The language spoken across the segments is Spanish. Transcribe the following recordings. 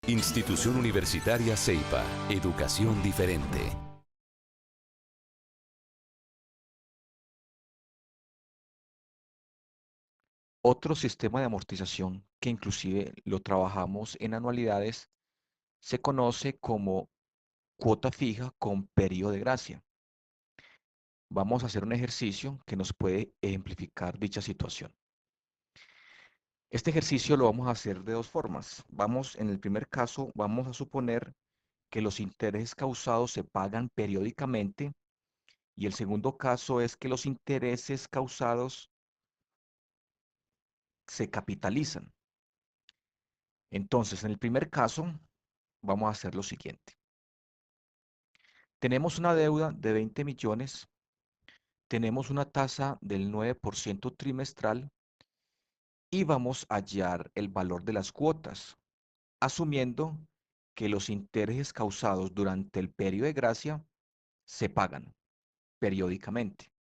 Institución Universitaria Ceiba. Educación diferente. Otro sistema de amortización que inclusive lo trabajamos en anualidades se conoce como cuota fija con periodo de gracia. Vamos a hacer un ejercicio que nos puede ejemplificar dicha situación. Este ejercicio lo vamos a hacer de dos formas. En el primer caso, vamos a suponer que los intereses causados se pagan periódicamente y el segundo caso es que los intereses causados se capitalizan. Entonces, en el primer caso, vamos a hacer lo siguiente. Tenemos una deuda de 20 millones, tenemos una tasa del 9% trimestral y vamos a hallar el valor de las cuotas, asumiendo que los intereses causados durante el periodo de gracia se pagan periódicamente.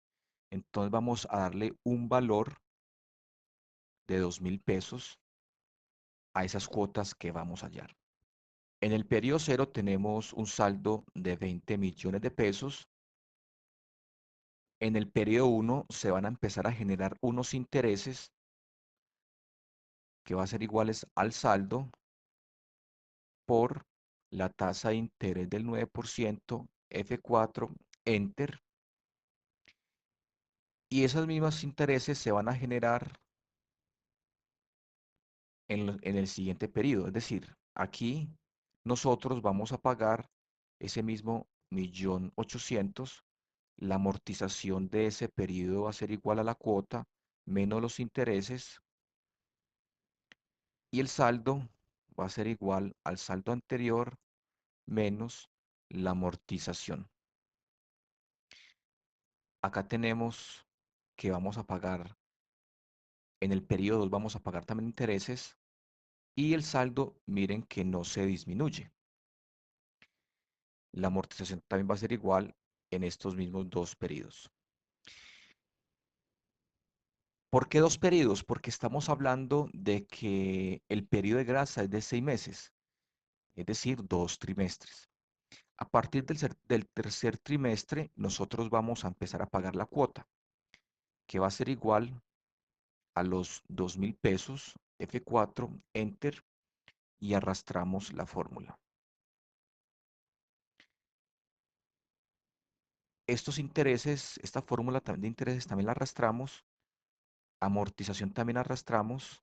Entonces vamos a darle un valor de 2.000 pesos a esas cuotas que vamos a hallar. En el periodo cero tenemos un saldo de 20 millones de pesos. En el periodo uno se van a empezar a generar unos intereses que va a ser iguales al saldo por la tasa de interés del 9%, F4, Enter, y esos mismos intereses se van a generar en el siguiente periodo. Es decir, aquí nosotros vamos a pagar ese mismo 1.800.000. La amortización de ese periodo va a ser igual a la cuota menos los intereses y el saldo va a ser igual al saldo anterior menos la amortización. Acá tenemos que vamos a pagar, en el periodo 2 vamos a pagar también intereses y el saldo, miren que no se disminuye. La amortización también va a ser igual en estos mismos dos periodos. ¿Por qué dos periodos? Porque estamos hablando de que el periodo de grasa es de 6 meses, es decir, 2 trimestres. A partir del tercer trimestre, nosotros vamos a empezar a pagar la cuota, que va a ser igual a los 2.000 pesos, F4, Enter, y arrastramos la fórmula. Estos intereses, esta fórmula también de intereses también la arrastramos, amortización también arrastramos,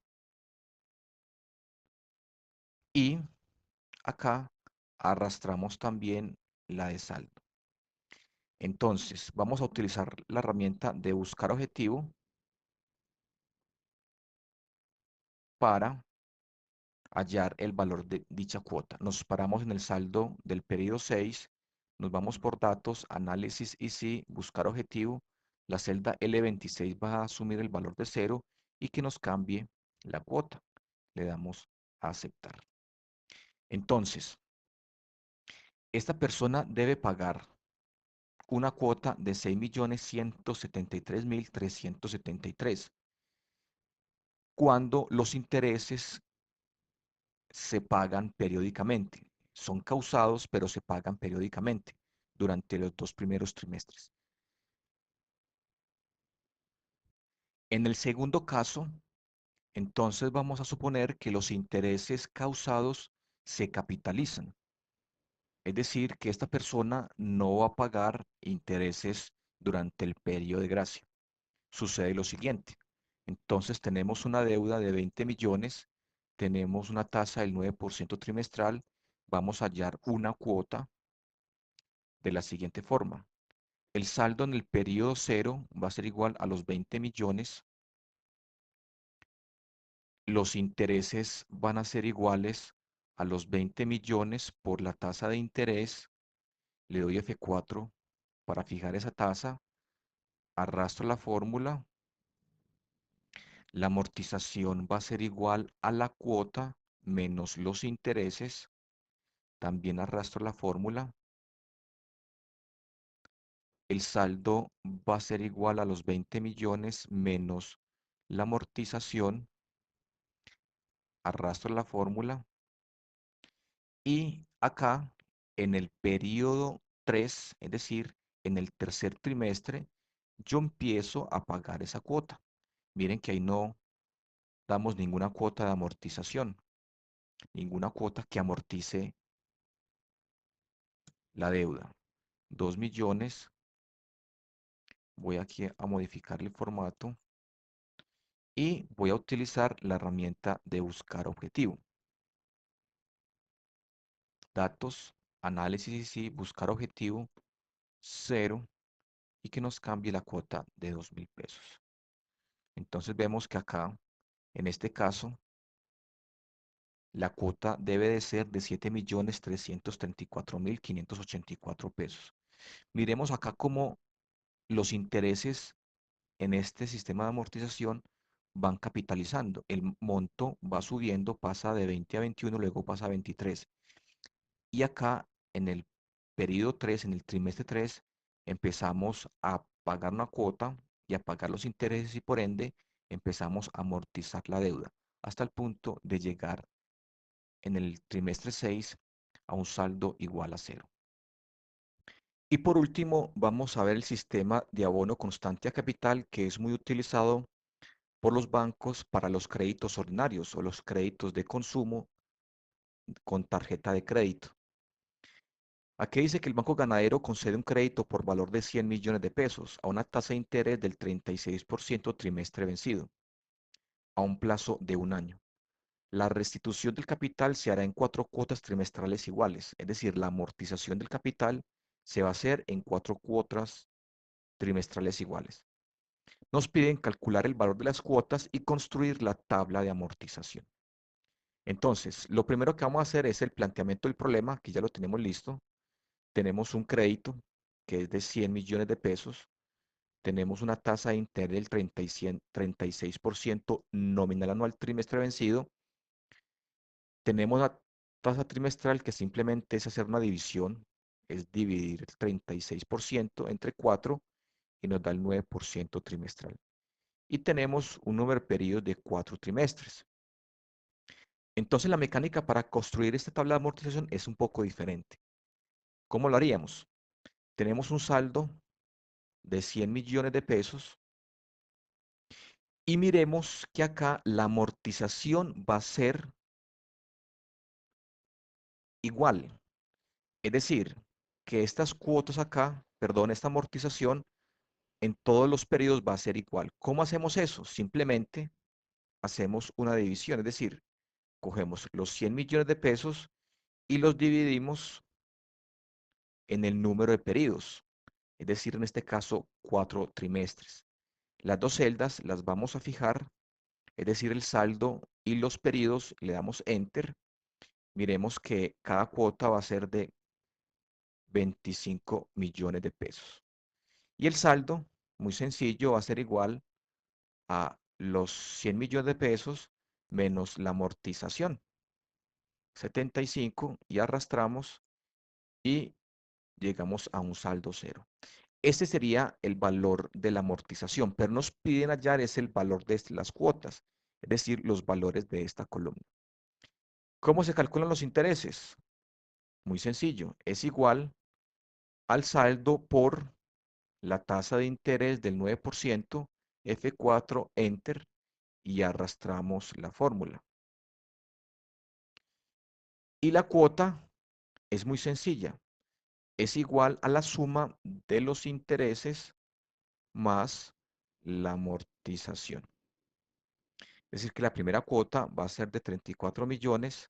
y acá arrastramos también la de saldo. Entonces, vamos a utilizar la herramienta de buscar objetivo para hallar el valor de dicha cuota. Nos paramos en el saldo del periodo 6, nos vamos por datos, análisis y sí, buscar objetivo. La celda L26 va a asumir el valor de 0 y que nos cambie la cuota. Le damos a aceptar. Entonces, esta persona debe pagar una cuota de 6.173.373 cuando los intereses se pagan periódicamente. Son causados, pero se pagan periódicamente durante los 2 primeros trimestres. En el segundo caso, entonces vamos a suponer que los intereses causados se capitalizan. Es decir, que esta persona no va a pagar intereses durante el periodo de gracia. Sucede lo siguiente. Entonces tenemos una deuda de 20 millones, tenemos una tasa del 9% trimestral, vamos a hallar una cuota de la siguiente forma. El saldo en el periodo cero va a ser igual a los 20 millones. Los intereses van a ser iguales a los 20 millones por la tasa de interés. Le doy F4 para fijar esa tasa. Arrastro la fórmula. La amortización va a ser igual a la cuota menos los intereses. También arrastro la fórmula. El saldo va a ser igual a los 20 millones menos la amortización. Arrastro la fórmula Y acá, en el periodo 3, es decir, en el tercer trimestre, yo empiezo a pagar esa cuota. Miren que ahí no damos ninguna cuota de amortización, ninguna cuota que amortice la deuda. 2 millones, voy aquí a modificar el formato y voy a utilizar la herramienta de buscar objetivo. Datos, análisis y buscar objetivo, 0, y que nos cambie la cuota de 2.000 pesos. Entonces vemos que acá, en este caso, la cuota debe de ser de 7.334.584 pesos. Miremos acá cómo los intereses en este sistema de amortización van capitalizando. El monto va subiendo, pasa de 20 a 21, luego pasa a 23. Y acá en el periodo 3, en el trimestre 3, empezamos a pagar una cuota y a pagar los intereses y por ende empezamos a amortizar la deuda hasta el punto de llegar en el trimestre 6 a un saldo igual a cero. Y por último, vamos a ver el sistema de abono constante a capital que es muy utilizado por los bancos para los créditos ordinarios o los créditos de consumo con tarjeta de crédito. Aquí dice que el Banco Ganadero concede un crédito por valor de 100 millones de pesos a una tasa de interés del 36% trimestre vencido, a un plazo de un año. La restitución del capital se hará en 4 cuotas trimestrales iguales, es decir, la amortización del capital se va a hacer en 4 cuotas trimestrales iguales. Nos piden calcular el valor de las cuotas y construir la tabla de amortización. Entonces, lo primero que vamos a hacer es el planteamiento del problema, que ya lo tenemos listo. Tenemos un crédito que es de 100 millones de pesos. Tenemos una tasa de interés del 36% nominal anual trimestre vencido. Tenemos la tasa trimestral que simplemente es hacer una división, es dividir el 36% entre 4 y nos da el 9% trimestral. Y tenemos un número de periodos de 4 trimestres. Entonces la mecánica para construir esta tabla de amortización es un poco diferente. ¿Cómo lo haríamos? Tenemos un saldo de 100 millones de pesos y miremos que acá la amortización va a ser igual. Es decir, que estas cuotas acá, perdón, esta amortización en todos los periodos va a ser igual. ¿Cómo hacemos eso? Simplemente hacemos una división, es decir, cogemos los 100 millones de pesos y los dividimos en el número de periodos, es decir, en este caso, 4 trimestres. Las dos celdas las vamos a fijar, es decir, el saldo y los periodos, le damos Enter. Miremos que cada cuota va a ser de 25 millones de pesos. Y el saldo, muy sencillo, va a ser igual a los 100 millones de pesos menos la amortización, 75, y arrastramos y llegamos a un saldo cero. Este sería el valor de la amortización, pero nos piden hallar es el valor de las cuotas, es decir, los valores de esta columna. ¿Cómo se calculan los intereses? Muy sencillo, es igual al saldo por la tasa de interés del 9%, F4, Enter, y arrastramos la fórmula. Y la cuota es muy sencilla, es igual a la suma de los intereses más la amortización. Es decir, que la primera cuota va a ser de 34 millones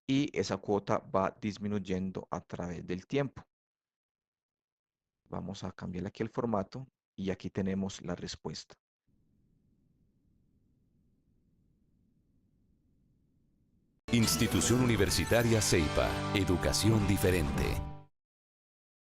y esa cuota va disminuyendo a través del tiempo. Vamos a cambiar aquí el formato y aquí tenemos la respuesta. Institución Universitaria Ceipa. Educación diferente.